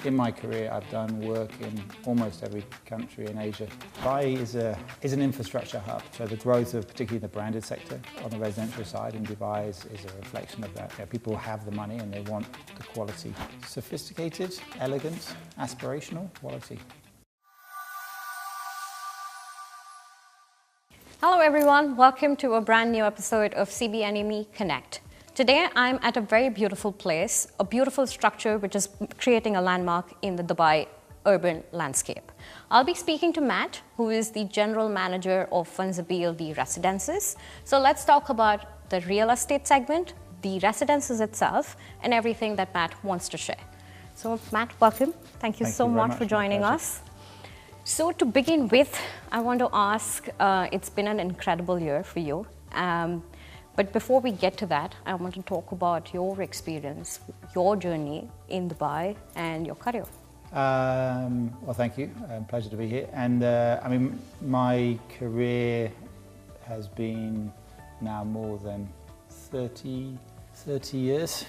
In my career, I've done work in almost every country in Asia. Dubai is an infrastructure hub, so the growth of particularly the branded sector on the residential side in Dubai is a reflection of that. You know, people have the money and they want the quality. Sophisticated, elegant, aspirational quality. Hello everyone, welcome to a brand new episode of CBNME Connect. Today I'm at a very beautiful place, a beautiful structure which is creating a landmark in the Dubai urban landscape. I'll be speaking to Matt, who is the general manager of One Za'abeel Residences. So let's talk about the real estate segment, the residences itself, and everything that Matt wants to share. So Matt, welcome. Thank you so much for joining us. So to begin with, I want to ask, it's been an incredible year for you. But before we get to that, I want to talk about your experience, your journey in Dubai and your career. Well, thank you. Pleasure to be here. And I mean, my career has been now more than 30 years,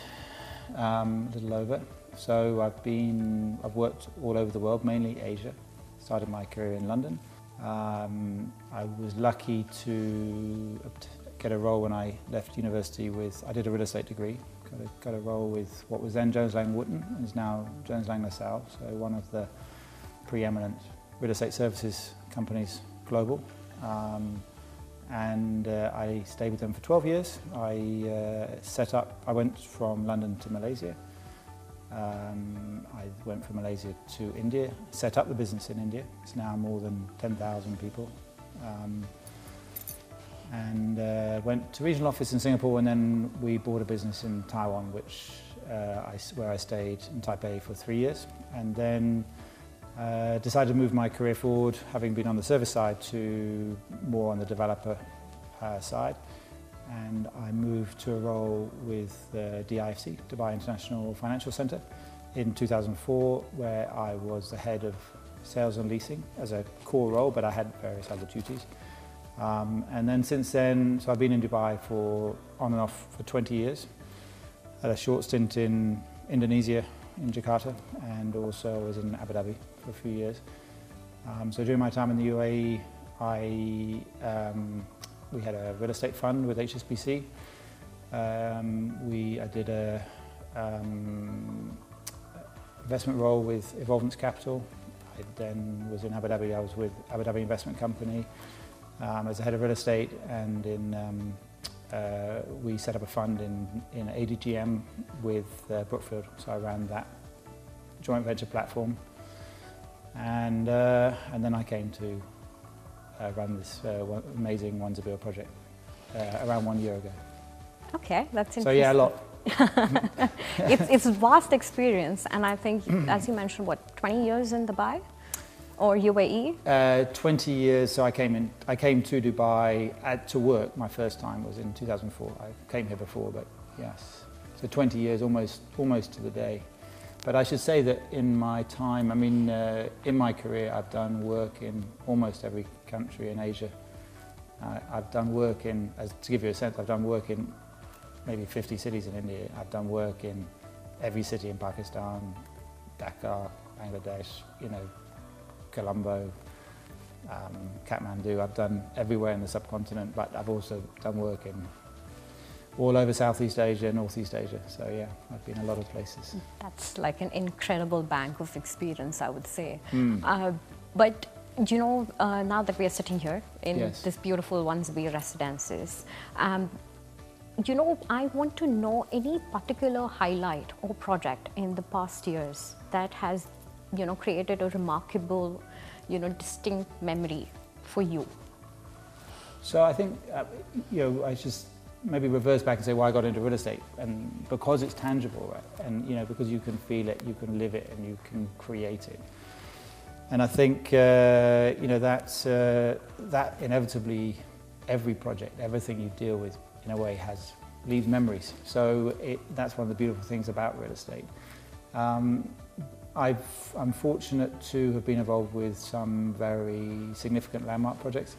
a little over. So I've worked all over the world, mainly Asia. Started my career in London. I was lucky to get a role when I left university I did a real estate degree, got a role with what was then Jones Lang Wootton, and is now Jones Lang LaSalle, so one of the preeminent real estate services companies global. And I stayed with them for 12 years. I went from London to Malaysia. I went from Malaysia to India, set up the business in India. It's now more than 10,000 people. And went to regional office in Singapore, and then we bought a business in Taiwan, where I stayed in Taipei for 3 years. And then decided to move my career forward, having been on the service side, to more on the developer side. And I moved to a role with the DIFC, Dubai International Financial Centre, in 2004, where I was the head of sales and leasing as a core role, but I had various other duties. And then since then, so I've been in Dubai on and off for 20 years. Had a short stint in Indonesia, in Jakarta, and also was in Abu Dhabi for a few years. So during my time in the UAE, we had a real estate fund with HSBC. I did a investment role with Evolvence Capital. I then was in Abu Dhabi. I was with Abu Dhabi Investment Company as a head of real estate, and we set up a fund in ADGM with Brookfield. So I ran that joint venture platform, and then I came to run this amazing One Za'abeel project around 1 year ago. Okay, that's interesting. So yeah, a lot. It's a vast experience, and I think, as you mentioned, what, 20 years in Dubai or UAE? 20 years. So I came to Dubai to work. My first time was in 2004. I came here before, but yes. So 20 years, almost to the day. But I should say that in my time, I mean, in my career, I've done work in almost every country in Asia. I've done work to give you a sense, I've done work in maybe 50 cities in India. I've done work in every city in Pakistan, Dhaka, Bangladesh, Colombo, Kathmandu. I've done everywhere in the subcontinent, but I've also done work in all over Southeast Asia, Northeast Asia. So yeah, I've been a lot of places. That's like an incredible bank of experience, I would say. But now that we are sitting here in this beautiful One Za'abeel Residences, I want to know any particular highlight or project in the past years that has, created a remarkable, distinct memory for you. So I think, I just maybe reverse back and say why I got into real estate, and because it's tangible, right? And because you can feel it, you can live it, and you can create it. And I think that inevitably every project, everything you deal with, in a way, leaves memories. So that's one of the beautiful things about real estate. I'm fortunate to have been involved with some very significant landmark projects.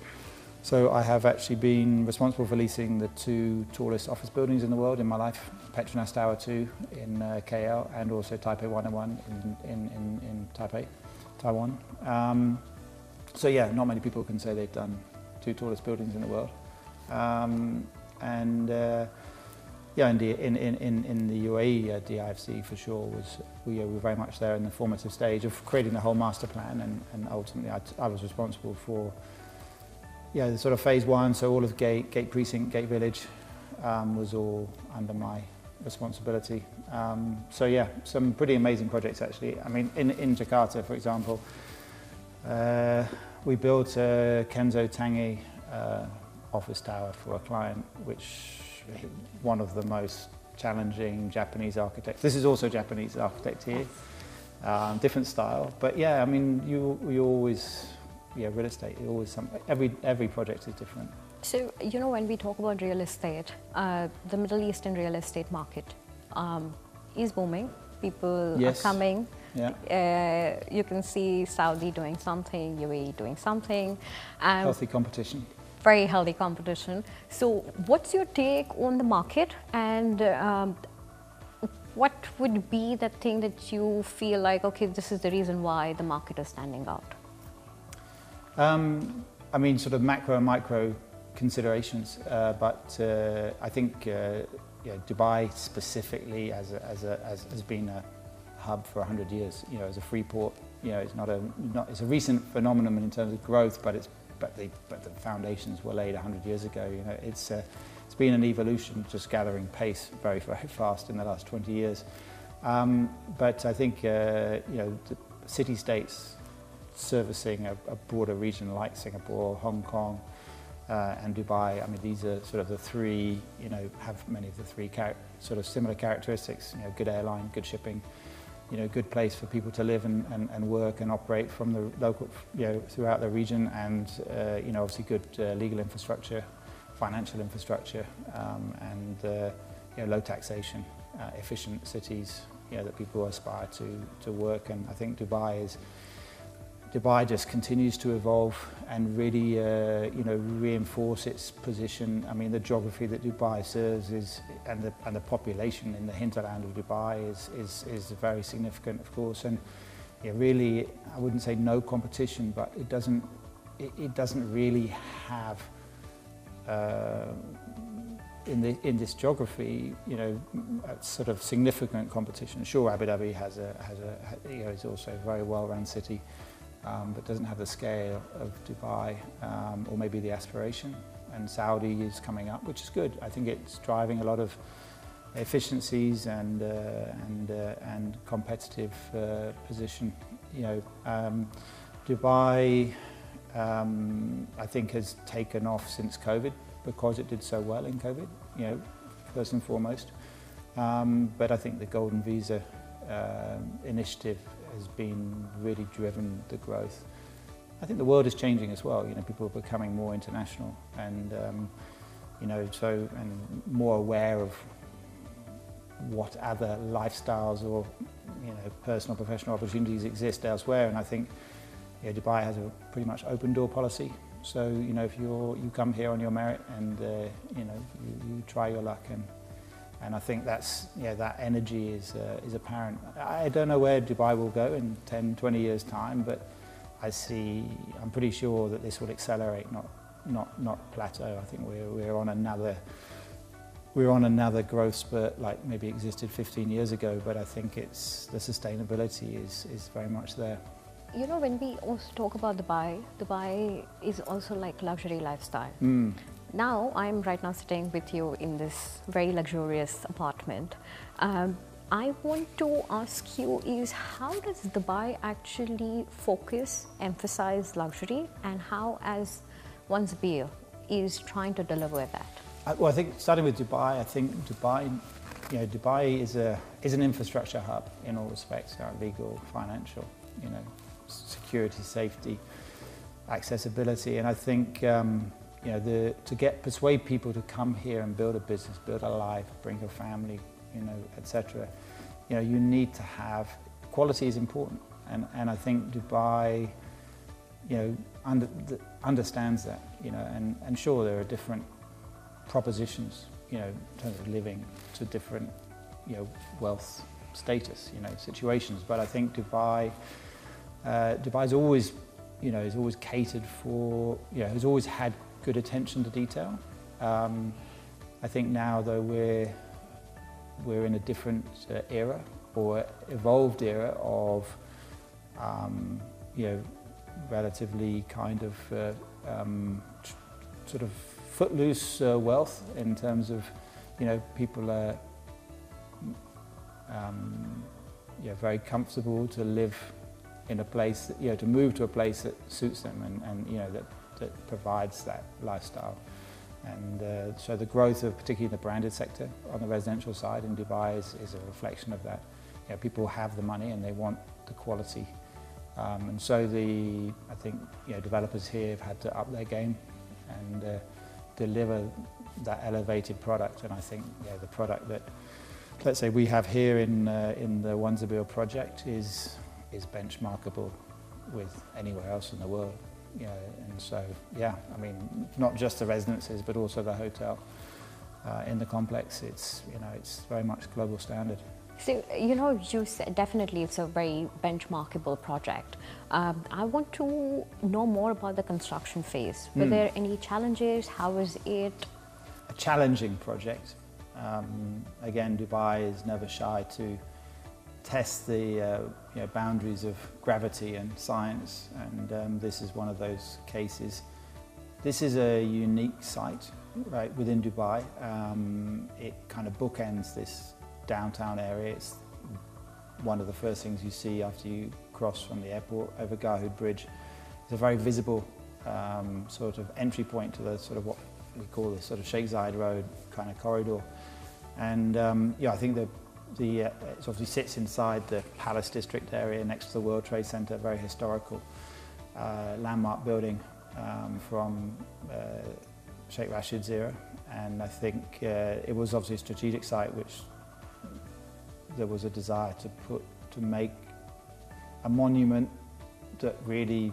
So I have actually been responsible for leasing the 2 tallest office buildings in the world in my life, Petronas Tower 2 in KL and also Taipei 101 in Taipei, Taiwan. So yeah, not many people can say they've done 2 tallest buildings in the world. Yeah, in the UAE, DIFC for sure we were very much there in the formative stage of creating the whole master plan, and ultimately I was responsible for the sort of phase 1, so all of Gate Precinct, Gate Village was all under my responsibility. So yeah, some pretty amazing projects actually. I mean, in Jakarta, for example, we built a Kenzo Tange office tower for a client, which one of the most challenging Japanese architects. This is also Japanese architect here, different style, but yeah, I mean, you always, real estate, always every project is different. So, when we talk about real estate, the Middle Eastern real estate market is booming. People are coming. Yeah. You can see Saudi doing something, UAE doing something. Healthy competition. Very healthy competition. So what's your take on the market, and what would be the thing that you feel like, okay, this is the reason why the market is standing out? I mean, sort of macro and micro considerations, but I think Dubai specifically has been a hub for 100 years. As a free port, it's a recent phenomenon in terms of growth, but the foundations were laid 100 years ago. It's been an evolution, just gathering pace very, very fast in the last 20 years. But I think the city-states servicing a broader region like Singapore, Hong Kong, and Dubai. I mean, these are sort of the 3. Have many of the 3 sort of similar characteristics. Good airline, good shipping. Good place for people to live and work and operate from the local, throughout the region, and obviously good legal infrastructure, financial infrastructure, and low taxation, efficient cities, that people aspire to work. And I think Dubai just continues to evolve and really, reinforce its position. I mean, the geography that Dubai serves and the population in the hinterland of Dubai is very significant, of course. And really, I wouldn't say no competition, but it doesn't really have in this geography, a sort of significant competition. Sure, Abu Dhabi is also a very well-run city. But doesn't have the scale of Dubai, or maybe the aspiration. And Saudi is coming up, which is good. I think it's driving a lot of efficiencies and competitive position. Dubai, I think, has taken off since COVID because it did so well in COVID. First and foremost. But I think the Golden Visa initiative has been really driven the growth. I think the world is changing as well. People are becoming more international and and more aware of what other lifestyles or personal, professional opportunities exist elsewhere. And I think Dubai has a pretty much open door policy. So if you come here on your merit and you try your luck, and I think that energy is apparent. I don't know where Dubai will go in 10, 20 years' time, but I'm pretty sure that this will accelerate, not plateau. I think we're on another growth spurt like maybe existed 15 years ago, but I think the sustainability is very much there. When we also talk about Dubai is also like luxury lifestyle. Now, I'm right now sitting with you in this very luxurious apartment. I want to ask you is, how does Dubai actually emphasize luxury, and how as One Za'abeel is trying to deliver that? Well, I think starting with Dubai, I think Dubai is an infrastructure hub in all respects, legal, financial, security, safety, accessibility, and I think to persuade people to come here and build a business, build a life, bring a family, etc. You need to have quality is important, and I think Dubai understands that, and sure, there are different propositions, in terms of living to different, wealth status, situations. But I think Dubai's always, has always catered for, has always had good attention to detail. I think now, though, we're in a different era, or evolved era of, relatively kind of sort of footloose wealth, in terms of, people are very comfortable to live in a place, to move to a place that suits them, and that provides that lifestyle. And so the growth of particularly the branded sector on the residential side in Dubai is a reflection of that. People have the money and they want the quality. And so I think developers here have had to up their game and deliver that elevated product. And I think the product that, let's say, we have here in the One Za'abeel project is benchmarkable with anywhere else in the world. And so, I mean, not just the residences, but also the hotel in the complex. It's very much global standard. So, you said definitely it's a very benchmarkable project. I want to know more about the construction phase. Were there any challenges? How was it? A challenging project. Again, Dubai is never shy to test the boundaries of gravity and science, and this is one of those cases. This is a unique site, right, within Dubai. It kind of bookends this downtown area. It's one of the first things you see after you cross from the airport over Garhoud Bridge. It's a very visible sort of entry point to the sort of what we call the sort of Sheikh Zayed Road kind of corridor. And I think it obviously sits inside the Palace District area next to the World Trade Center, very historical landmark building from Sheikh Rashid's era. And I think it was obviously a strategic site which there was a desire to make a monument that really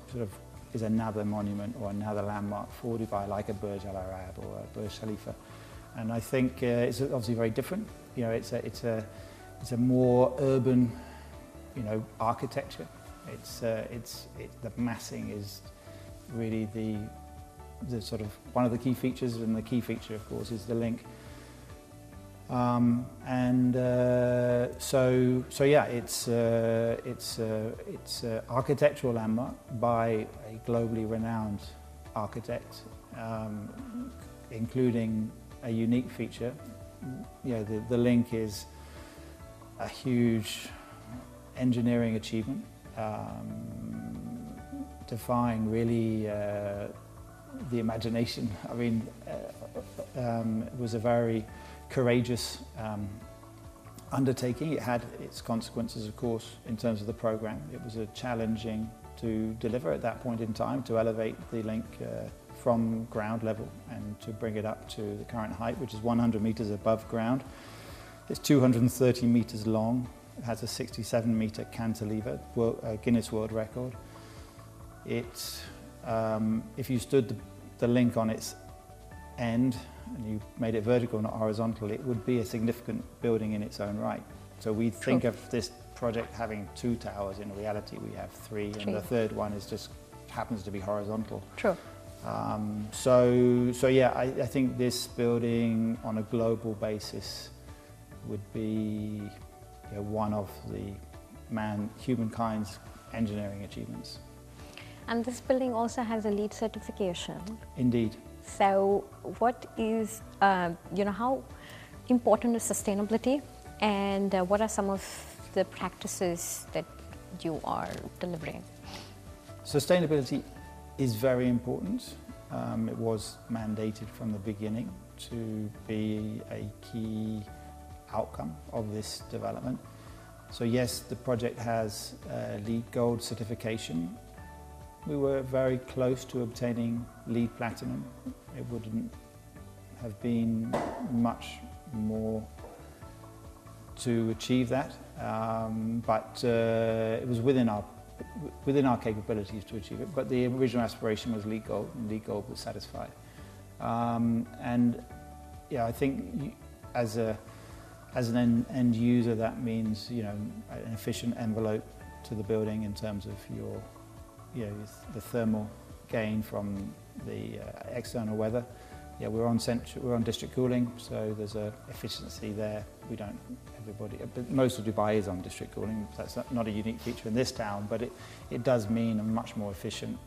sort of is another monument or another landmark for Dubai, like a Burj Al Arab or a Burj Khalifa. And I think it's obviously very different. It's a more urban, architecture. The massing is really the sort of one of the key features, and the key feature, of course, is the link. It's an architectural landmark by a globally renowned architect, including a unique feature. The link is a huge engineering achievement, defying really the imagination. I mean, it was a very courageous undertaking. It had its consequences, of course, in terms of the program. It was challenging to deliver at that point in time, to elevate the link from ground level and to bring it up to the current height, which is 100 meters above ground. It's 230 meters long. It has a 67-meter cantilever, Guinness World Record. It's, if you stood the link on its end and you made it vertical, not horizontal, it would be a significant building in its own right. So we think of this project having 2 towers. In reality, we have 3, and the third one happens to be horizontal. True. I think this building on a global basis would be one of humankind's engineering achievements. And this building also has a LEED certification. Indeed. So what is, how important is sustainability, and what are some of the practices that you are delivering? Sustainability is very important. It was mandated from the beginning to be a key outcome of this development. So yes, the project has LEED Gold certification. We were very close to obtaining LEED Platinum. It wouldn't have been much more to achieve that, but it was within our within our capabilities to achieve it. But the original aspiration was LEED Gold, and LEED Gold was satisfied. And yeah, I think as an end user, that means, you know, an efficient envelope to the building in terms of your, you know, the thermal gain from the external weather. Yeah, we're on district cooling, so there's a efficiency there. We don't, but most of Dubai is on district cooling. That's not a unique feature in this town, but it does mean a much more efficient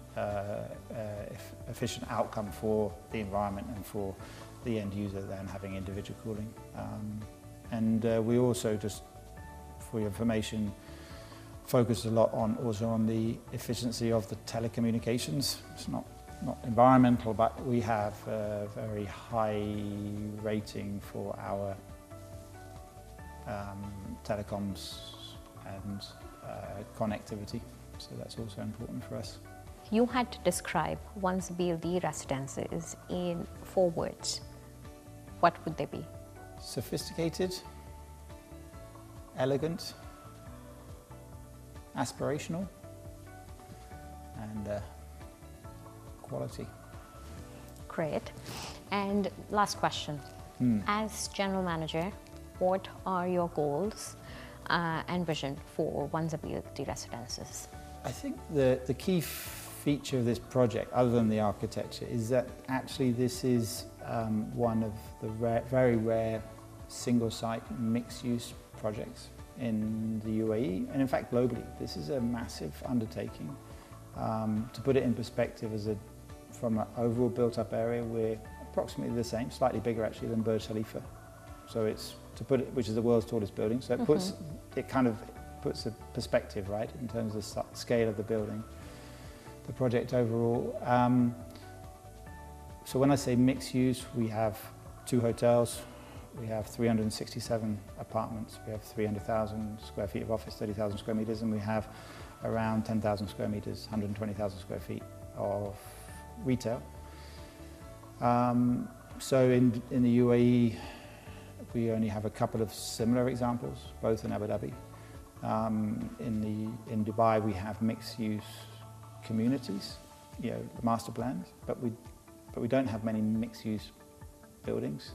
outcome for the environment and for the end user than having individual cooling. And we also, just for your information, focus a lot on the efficiency of the telecommunications. It's not environmental, but we have a very high rating for our telecoms and connectivity, so that's also important for us. You had to describe One Za'abeel Residences in 4 words. What would they be? Sophisticated, elegant, aspirational, and quality. Great. And last question. As general manager, what are your goals and vision for One Za'abeel Residences? I think the key feature of this project, other than the architecture, is that actually this is one of the very rare single-site mixed-use projects in the UAE, and in fact globally. This is a massive undertaking. To put it in perspective, from an overall built-up area, we're approximately the same, slightly bigger actually than Burj Khalifa. So it's, to put it, which is the world's tallest building. So it kind of puts a perspective, right, in terms of the scale of the building, the project overall. So when I say mixed use, we have 2 hotels, we have 367 apartments, we have 300,000 square feet of office, 30,000 square meters, and we have around 10,000 square meters, 120,000 square feet of retail. So in the UAE, we only have a couple of similar examples, both in Abu Dhabi. In Dubai, we have mixed-use communities, you know, the master plans, but we don't have many mixed-use buildings.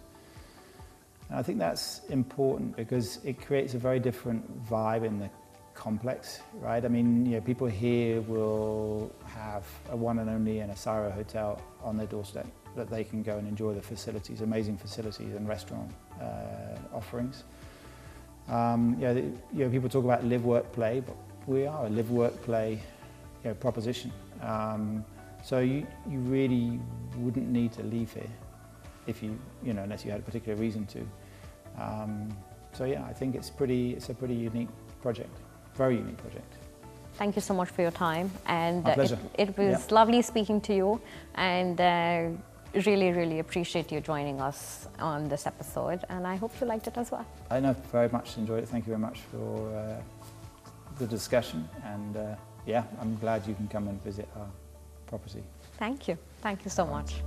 And I think that's important because it creates a very different vibe in the complex, right? I mean, you know, people here will have a one and only and a Sara hotel on their doorstep that they can go and enjoy the facilities, amazing facilities and restaurant offerings. People talk about live, work, play, but we are a live, work, play, you know, proposition. So you really wouldn't need to leave here if unless you had a particular reason to. So yeah, I think it's a pretty unique project, very unique project. Thank you so much for your time, and My pleasure. It was lovely speaking to you, and really appreciate you joining us on this episode, and I hope you liked it as well. I know, very much enjoyed it. Thank you very much for the discussion, and I'm glad you can come and visit our property. Thank you so much.